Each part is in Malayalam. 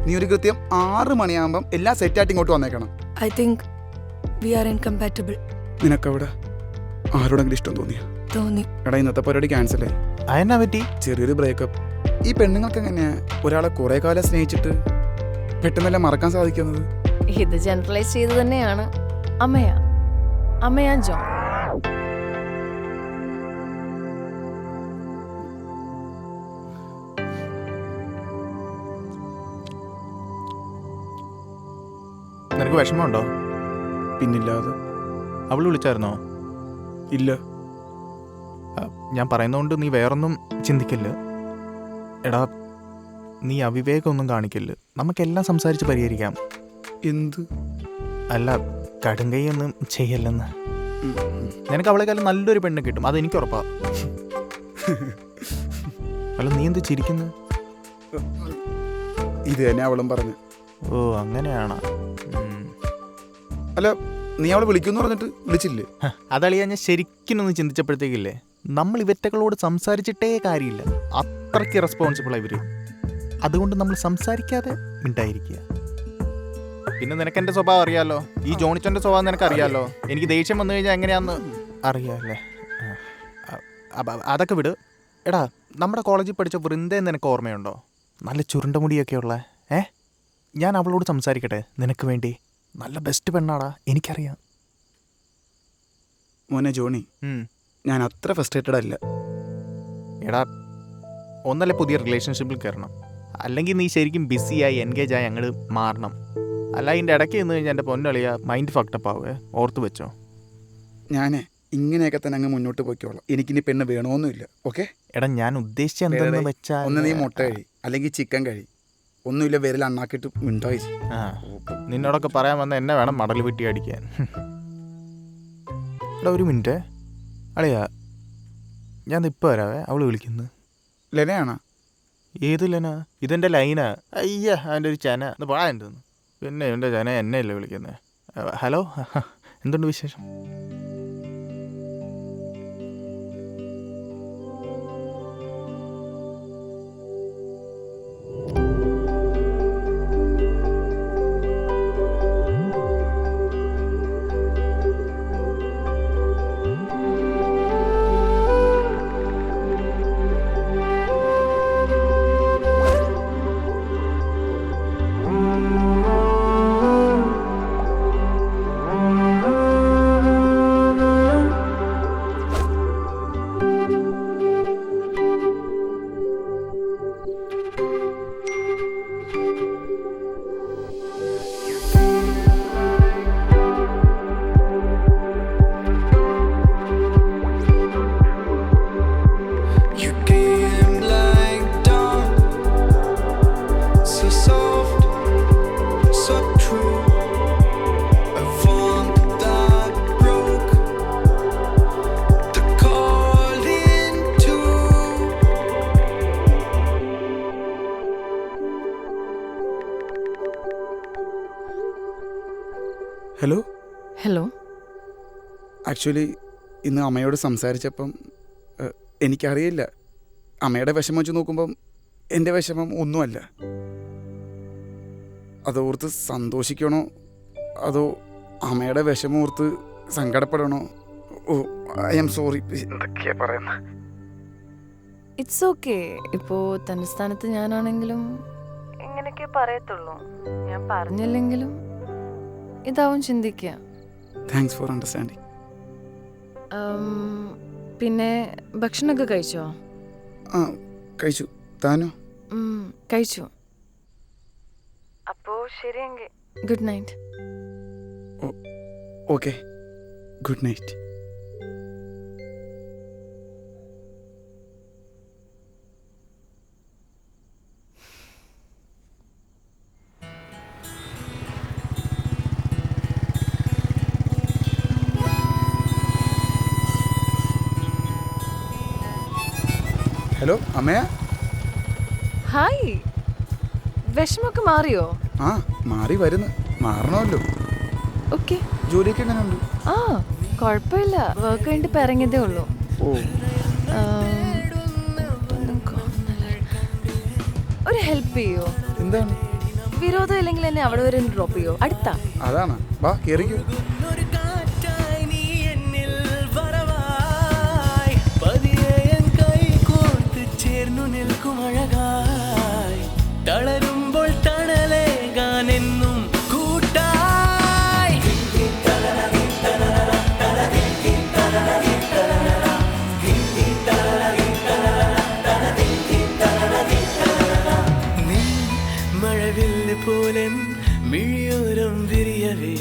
നീ ഒരു കൃത്യം 6 മണിയാകുമ്പം എല്ലാം സെറ്റായിട്ട് ഇങ്ങോട്ട് വന്നേക്കണം. I think we are incompatible. നിനക്കവിടെ ആരോടെങ്കിലും ഇഷ്ടം തോന്നിയ? തോന്നി. എടാ ഇന്നത്തെ പരിപാടി ക്യാൻസലേ. അതെന്നാ പറ്റി? ചെറിയൊരു ബ്രേക്കപ്പ്. ഈ പെണ്ണുങ്ങൾക്ക് എങ്ങനെയാ ഒരാളെ കുറെ കാലം സ്നേഹിച്ചിട്ട് പെട്ടെന്നല്ല മറക്കാൻ സാധിക്കുന്നത്? ഇത് ജനറലൈസ് ചെയ്ത് തന്നെയാണ്. അമ്മയാ ജോൺ. നിനക്ക് വിഷമമുണ്ടോ? പിന്നില്ലാതെ. അവൾ വിളിച്ചായിരുന്നോ? ഇല്ല. ഞാൻ പറയുന്നതുകൊണ്ട് നീ വേറൊന്നും ചിന്തിക്കില്ല. എടാ, നീ അവിവേകമൊന്നും കാണിക്കില്ല. നമുക്കെല്ലാം സംസാരിച്ച് പരിഹരിക്കാം. എന്ത്? അല്ല, കടുങ്കൈയൊന്നും ചെയ്യല്ലെന്ന്. നിനക്ക് അവളെക്കാളും നല്ലൊരു പെണ്ണ് കിട്ടും, അതെനിക്ക് ഉറപ്പാ. അല്ല, നീ എന്ത് ചിരിക്കുന്നു? ഇത് തന്നെ അവളും പറഞ്ഞു. ഓ, അങ്ങനെയാണോ? അല്ല, നീ അവളെ വിളിക്കുമെന്ന് പറഞ്ഞിട്ട് വിളിച്ചില്ലേ? അതളിയാ, ഞാൻ ശരിക്കും ചിന്തിച്ചപ്പോഴത്തേക്കില്ലേ, നമ്മൾ ഇവറ്റകളോട് സംസാരിച്ചിട്ടേ കാര്യമില്ല. അത്രയ്ക്ക് റെസ്പോൺസിബിളാണ് ഇവർ. അതുകൊണ്ട് നമ്മൾ സംസാരിക്കാതെ മിണ്ടായിരിക്കുക. പിന്നെ നിനക്ക് എൻ്റെ സ്വഭാവം അറിയാമല്ലോ. ഈ ജോണിച്ചോൻ്റെ സ്വഭാവം നിനക്ക് അറിയാമല്ലോ. എനിക്ക് ദേഷ്യം വന്നു കഴിഞ്ഞാൽ എങ്ങനെയാണെന്ന് അറിയാമല്ലേ. അതൊക്കെ വിട്. എടാ, നമ്മുടെ കോളേജിൽ പഠിച്ച വൃന്ദയെ നിനക്ക് ഓർമ്മയുണ്ടോ? നല്ല ചുരുണ്ട മുടിയൊക്കെ ഉള്ള. ഞാൻ അവളോട് സംസാരിക്കട്ടെ നിനക്ക് വേണ്ടി? നല്ല ബെസ്റ്റ് പെണ്ണാടാ, എനിക്കറിയാം. മോനെ ജോണി, ഞാൻ അത്ര ഫ്രസ്ട്രേറ്റഡ് അല്ല. എടാ, ഒന്നല്ല പുതിയ റിലേഷൻഷിപ്പിൽ കയറണം, അല്ലെങ്കിൽ നീ ശരിക്കും ബിസിയായി എൻഗേജായി അങ്ങോട്ട് മാറണം. അല്ല, അതിൻ്റെ ഇടയ്ക്ക് നിന്ന് കഴിഞ്ഞാൽ എൻ്റെ പൊന്നളിയാ മൈൻഡ് ഫക്ടപ്പ് ആവുക. ഓർത്ത് വെച്ചോ. ഞാൻ ഇങ്ങനെയൊക്കെ തന്നെ അങ്ങ് മുന്നോട്ട് പോയിക്കോളാം. എനിക്കിനി പെണ്ണ് വേണമെന്നില്ല. ഓക്കെ? എടാ, ഞാൻ ഉദ്ദേശിച്ച എന്തെന്ന് വെച്ചാൽ, ഒന്ന് നീ മുട്ട കഴി, അല്ലെങ്കിൽ ചിക്കൻ കഴി. ഒന്നുമില്ല, വിരൽ അണ്ണാക്കിട്ട് മിണ്ടായി. നിന്നോടൊക്കെ പറയാൻ വന്ന എന്നെ വേണം മടൽ വെട്ടി അടിക്കാൻ. എടാ, ഒരു മിനിറ്റ് അളിയാ, ഞാൻ ഇപ്പോൾ വരാവേ. അവൾ വിളിക്കുന്നു. ലെനയാണോ? ഏത് ലെന? ഇതെൻ്റെ ലൈനാ. അയ്യ, അവൻ്റെ ഒരു ചന എന്ന് പറയാൻ തോന്നുന്നു. പിന്നെ ഇവൻ്റെ ചന എന്നെ അല്ലേ വിളിക്കുന്നത്. ഹലോ, എന്തുണ്ട് വിശേഷം? ഹലോ. ഹലോ. ആക്ച്വലി ഇന്ന് അമ്മയോട് സംസാരിച്ചപ്പം എനിക്കറിയില്ല, അമ്മയുടെ വിഷമം വെച്ച് നോക്കുമ്പം എൻ്റെ വിഷമം ഒന്നുമല്ല. അതോർത്ത് സന്തോഷിക്കണോ അതോ അമ്മയുടെ വിഷമം ഓർത്ത് സങ്കടപ്പെടണോ? ഓ, ഐ ആം സോറി. എന്തൊക്കെയാ പറയുന്നത്? It's okay. ഇപ്പോൾ തൻ്റെ സ്ഥാനത്ത് ഞാനാണെങ്കിലും ഇങ്ങനെയൊക്കെ പറയത്തുള്ളൂ. ഞാൻ പറഞ്ഞില്ലെങ്കിലും ഇതാവും ചിന്തിക്കുക. Thanks for understanding. പിന്നെ ഭക്ഷണമൊക്കെ കഴിച്ചോ? ആ, കഴിച്ചു. താനോ? കഴിച്ചു. അപ്പോൾ ശരിയെങ്കിൽ good night. Okay, good night. Hello, അമ്മയാ? ഹായ്. വിഷമൊക്കെ മാറിയോ? ആ, മാറി വരുന്നു. മാറണമല്ലോ. ഓക്കെ. ജോലിയൊക്കെ എങ്ങനെയുണ്ട്? ആ, കുഴപ്പമില്ല. വർക്ക് കഴിഞ്ഞിട്ട് ഇപ്പം ഇറങ്ങിയതേ ഉള്ളൂ. ഓ, ഒരു ഹെൽപ്പ് ചെയ്യോ? എന്താണ്? വിരോധം ഇല്ലെങ്കിൽ എന്നെ അവിടെ വരെ ഡ്രോപ്പ് ചെയ്യോ? അടുത്താ. അതാണ്, വാ കേറിക്കോ. തളരുമ്പോൾ തണലേകാനെന്നും കൂട്ടായി. നീ മഴവില്ല് പോലെ മിഴിയോരം വിരിയവേ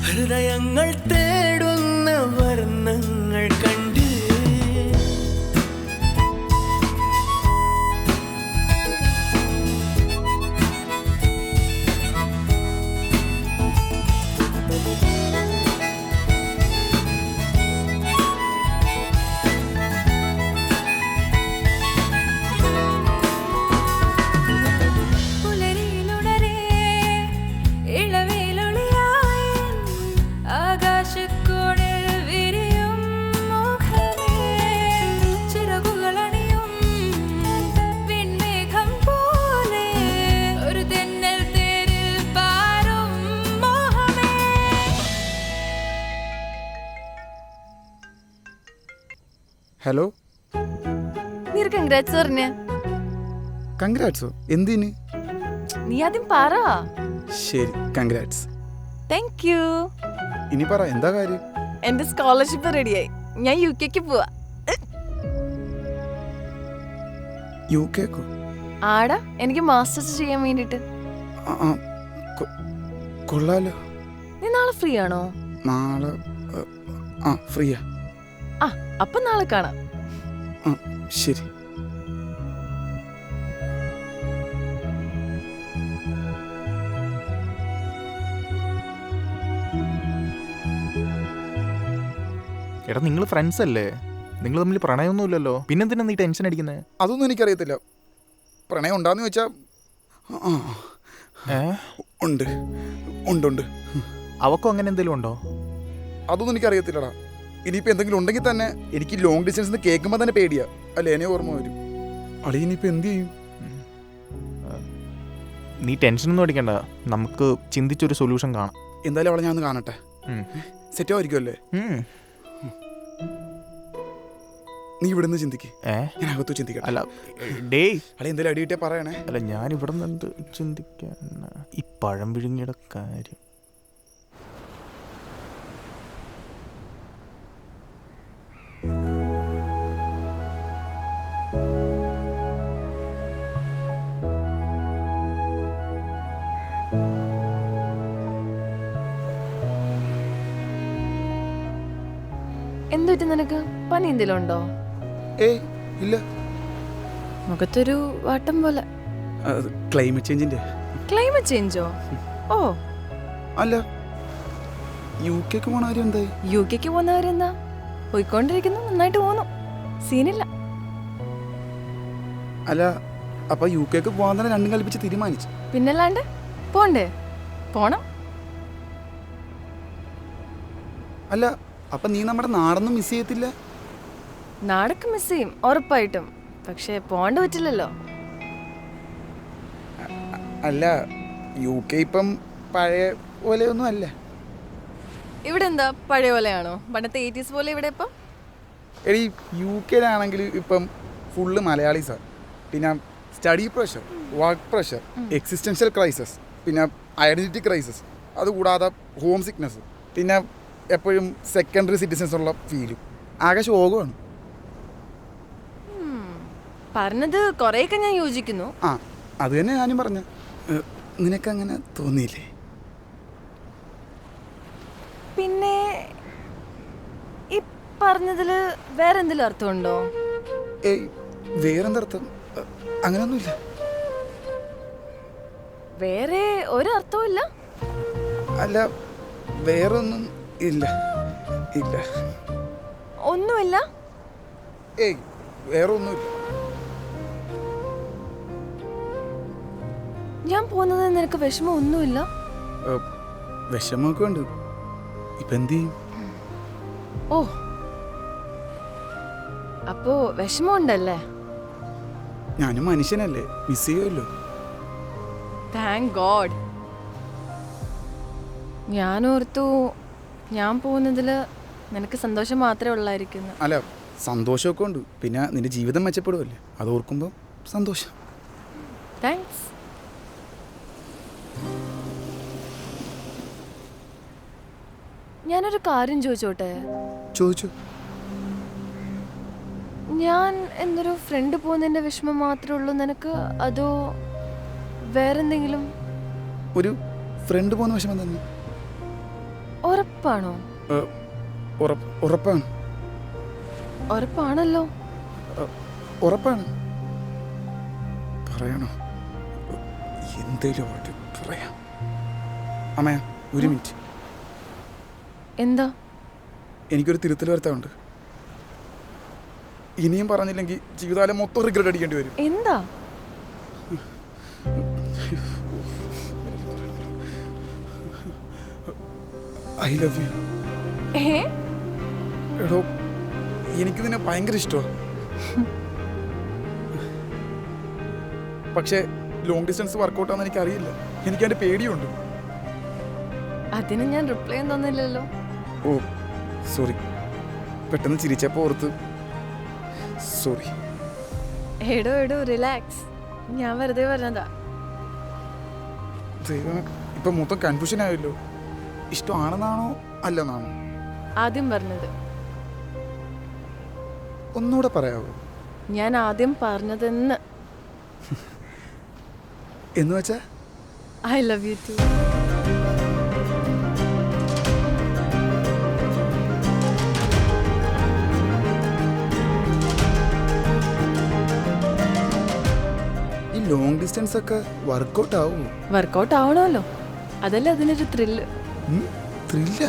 ഹൃദയങ്ങൾ തേടുന്ന വർണ്ണങ്ങൾ കണ്ട്. ഹലോ, നീ ഒരു കൺഗ്രാറ്റ്സ് പറഞ്ഞേ. കൺഗ്രാറ്റ്സോ? എന്തിന്? നീ ആദ്യം പറ. ശരി, കൺഗ്രാറ്റ്സ്. Thank you. ഇനി പറ, എന്താ കാര്യം? എന്റെ സ്കോളർഷിപ്പ് റെഡിയായി. ഞാൻ UK പോവാ. UK ക്കോ? ആടാ, എനിക്ക് മാസ്റ്റേഴ്സ് ചെയ്യാൻ വേണ്ടിട്ട്. കൊള്ളാലോ. നീ നാളെ ഫ്രീ ആണോ? നാളെ ഫ്രീയാ. അപ്പൊ നാളെ കാണാം. ശരി. എടാ, നിങ്ങൾ ഫ്രണ്ട്സ് അല്ലേ? നിങ്ങൾ തമ്മിൽ പ്രണയമൊന്നുമില്ലല്ലോ, പിന്നെന്തിനാ നീ ടെൻഷൻ അടിക്കുന്നത്? അതൊന്നും എനിക്കറിയത്തില്ല. പ്രണയം ഉണ്ടാന്ന് ചോദിച്ചാ ഉണ്ട് ഉണ്ട് ഉണ്ട്. അവക്കും അങ്ങനെ എന്തെങ്കിലും ഉണ്ടോ? അതൊന്നും എനിക്കറിയത്തില്ലടാ. ഇനിയിപ്പോൾ എന്തെങ്കിലും ഉണ്ടെങ്കിൽ തന്നെ എനിക്ക് ലോങ് ഡിസ്റ്റൻസ് കേൾക്കുമ്പോൾ തന്നെ പേടിയാ. അല്ല, എന്നെ ഓർമ്മ വരും. അളി ഇനിയിപ്പോൾ എന്ത് ചെയ്യും? നീ ടെൻഷനൊന്നും അടിക്കണ്ട, നമുക്ക് ചിന്തിച്ചൊരു സൊല്യൂഷൻ കാണാം. എന്തായാലും അവളെ ഞാൻ ഒന്ന് കാണട്ടെ. സെറ്റ് ആയിരിക്കുമല്ലേ? നീ ഇവിടെ നിന്ന് ചിന്തിക്ക്, ഞാൻ അകത്തു ചിന്തിക്കട്ടെ. അല്ല ഡേ, അളി എന്തായാലും അടിയിട്ടേ പറയണേ. അല്ല, ഞാൻ ഇവിടെ നിന്ന് എന്ത് ചിന്തിക്കാൻ? ഈ പഴം വിഴുങ്ങിയുടെ കാര്യം. എന്തുപറ്റി നിനക്ക്? പനി എന്തെങ്കിലും ഉണ്ടോ? ഏയ് ഇല്ല. മുഖത്തൊരു വാട്ടം പോലെ. ക്ലൈമറ്റ് ചേഞ്ചിന്റെ. ക്ലൈമറ്റ് ചേഞ്ചോ? ഓ അല്ല, UK പോണ കാര്യം എന്തായി? UK പോകുന്ന കാര്യം എന്താ? പോയിക്കൊണ്ടിരിക്കുന്നു, നന്നായിട്ട് പോന്നു, സീനില്ല. അല്ല, അപ്പൊ UK പോകാൻ തന്നെ രണ്ടും കൽപ്പിച്ച് തീരുമാനിച്ചു. പിന്നല്ലാണ്ട് പോണ്ടേ? പോണം. അല്ല, അപ്പൊ നീ നമ്മുടെ നാടൊന്നും മിസ് ചെയ്യത്തില്ല? നാടൊക്കെ മിസ് ചെയ്യും ഉറപ്പായിട്ടും, പക്ഷെ പോണ്ട പറ്റില്ലല്ലോ. അല്ല, UK ഇപ്പം പഴയ പോലെയൊന്നും അല്ല. ഇവിടെ എന്താ പഴയ പോലെയാണോ? പണ്ടത്തെ 80s പോലെ ഇവിടെ ഇപ്പം? എടി, UK ഇപ്പം ഫുള്ള് മലയാളീസാണ്. പിന്നെ study pressure, work pressure, existential crisis, പിന്നെ ഐഡൻറ്റിറ്റി ക്രൈസിസ്, അതുകൂടാതെ ഹോം സിക്നെസ്, പിന്നെ എപ്പോഴും സെക്കൻഡറി സിറ്റിസൺസ് ഉള്ള ഫീലും. ആകെ ശോകമാണ്. പറഞ്ഞത് കുറേയൊക്കെ ഞാൻ യോജിക്കുന്നു. അത് തന്നെ ഞാനും പറഞ്ഞ. നിനക്കങ്ങനെ തോന്നിയില്ലേ? പിന്നെ ഈ പറഞ്ഞതില് വേറെന്തെങ്കിലും അർത്ഥമുണ്ടോ? ഏയ്, വേറെന്തർത്ഥം? അങ്ങനെയൊന്നുമില്ല. വേറെ ഒരർത്ഥവും ഇല്ല? അല്ല, വേറൊന്നും ഇല്ല. ഇല്ല, ഒന്നുമില്ല. ഏയ്, വേറെ ഒന്നുമില്ല. ഞാൻ പോകുന്നത് നിനക്ക് വിഷമം ഒന്നുമില്ല? വിഷമമൊക്കെ ഉണ്ട്. ഇപ്പൊ എന്ത് ചെയ്യും? ഓ, അപ്പോ വിഷമമുണ്ടല്ലേ? ഞാനും മനുഷ്യനല്ലേ, മിസ് ചെയ്യുമല്ലോ. Thank God. ഞാനോർത്തു ഞാൻ പോകുന്നതിൽ നിനക്ക് സന്തോഷം മാത്രമേ ഉള്ളായിരിക്കുന്നു. അല്ല, സന്തോഷമൊക്കെ ഉണ്ട്. പിന്നെ നിന്റെ ജീവിതം മെച്ചപ്പെടുമല്ലേ, അത് ഓർക്കുമ്പോൾ സന്തോഷം. താങ്ക്സ്. ഞാനൊരു കാര്യം ചോദിച്ചോട്ടെ? ചോദിച്ചു. ഞാൻ എന്നൊരു ഫ്രണ്ട് പോകുന്നതിന്റെ വിഷമം മാത്രമേ ഉള്ളൂ നിനക്ക്, അതോ വേറെന്തെങ്കിലും? ഒരു ഫ്രണ്ട് പോകുന്ന വിഷമം തന്നെ. ഉറപ്പാണോ? ഉറപ്പാണ്. ഉറപ്പാണല്ലോ. ഉറപ്പാണ്. പറയണോ? എന്തേലും പറയാം. അമ്മ ഒരു മിനിറ്റ്. എന്താ? എനിക്കൊരു തിരുത്തൽ വരുത്താറുണ്ട്. ഇനിയും പറഞ്ഞില്ലെങ്കിൽ ജീവിതകാലം മൊത്തം റിഗ്രറ്റ് അടിക്കേണ്ടി വരും. എന്താ? I love you. എടോ, എനിക്ക് നിന്നെ ഭയങ്കര ഇഷ്ടമാണ്. പക്ഷേ ലോങ് ഡിസ്റ്റൻസ് വർക്കൗട്ടാന്ന് എനിക്കറിയില്ല. എനിക്ക് അതിൻ്റെ പേടിയുണ്ട്. അതിന് ഞാൻ റിപ്ലൈ ഒന്നും തന്നില്ലല്ലോ. ഓ സോറി, പെട്ടെന്ന് ചിരിച്ചപ്പോൾ ഓർത്ത് സോറി. എടോ റിലാക്സ്, ഞാൻ വെറുതെ പറഞ്ഞതാ. ദൈവമേ, ഇപ്പം മൊത്തം കൺഫ്യൂഷൻ ആയല്ലോ. ഇഷ്ടമാണെന്നാണോ അല്ലെന്നാണോ? ആദ്യം പറഞ്ഞത്. ഒന്നുകൂടെ പറയാവോ? ഞാൻ ആദ്യം പറഞ്ഞതെന്ന്. എന്ന് വെച്ചാ ഐ ലവ് യു ടു. ഈ ലോങ് ഡിസ്റ്റൻസ് ഒക്കെ വർക്കൗട്ട് ആവുമോ? വർക്കൗട്ട് ആവണമല്ലോ, അതല്ലേ അതിനൊരു ത്രില്ല്. ത്രില്ല.